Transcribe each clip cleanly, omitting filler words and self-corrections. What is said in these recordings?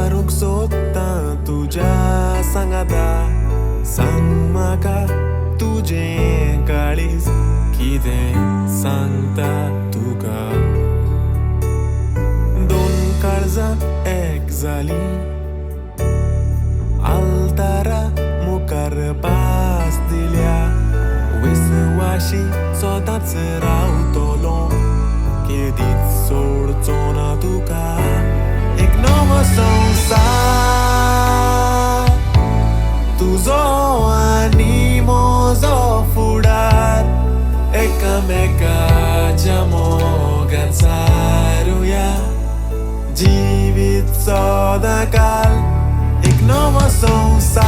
मारूंक सोदता तुज्या सांगाता. सांग म्हाका तुजें काळीज कितें सांगता तुका. दोन काळजां एक जालीं, आल्तारा मुखार पास दिल्या. विस्वाशी सदांच रावतलो, केदीच सोडचो ना तुका. एक नवो संवसार तुजो आनी म्हजो फुडार. एकामेकाच्या मोगान सारुया, जिवीत सदांकाल. एक नवो संवसार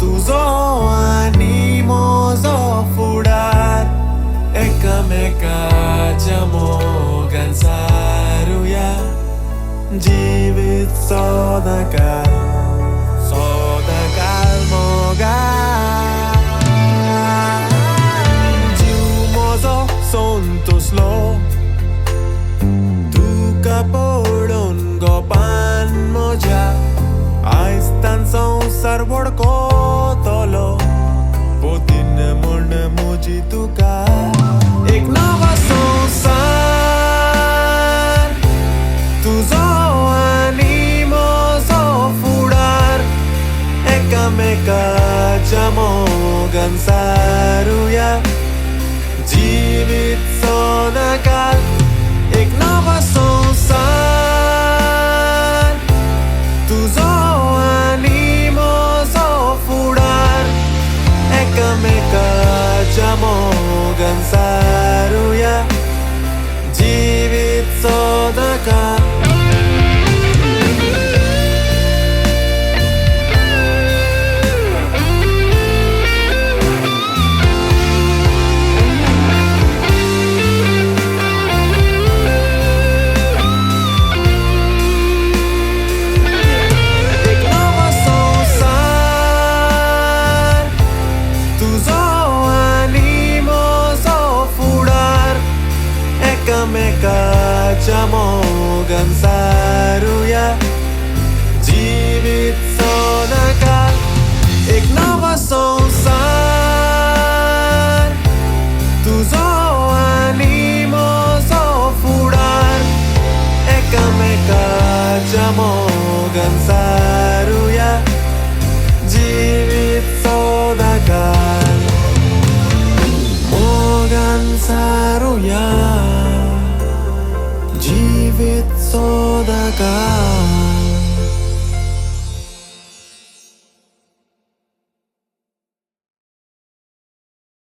तुजो आनी म्हजो फुडार. एकामेकाच्या मोगान सारुया, जिवीत सदांकाल. सदांकाल मोगान. जीव म्हजो संतोसलो तुका पळोवन गोपान म्हज्या. आयज तान संवसार वळखतलो, पोतीन म्हण म्हजी तुका. एक नवो संवसार तुजो आनी म्हजो फुडार. एकामेकाच्या मोगान सारुया, जिवीत सदांकाल. एक नवो संवसार तुजो आनी म्हजो फुडार. एकामेकाच्या मोगान सारुया, जिवीत सदांकाल. एकामेकाच्या मोगान सारुया, जिवीत सदांकाल. एक नवो संवसार तुजो आनी म्हजो फुडार. एकामेकाच्या मोगान सारुया, जिवीत सदांकाल. मोगान सारुया, जिवीत सदांकाल.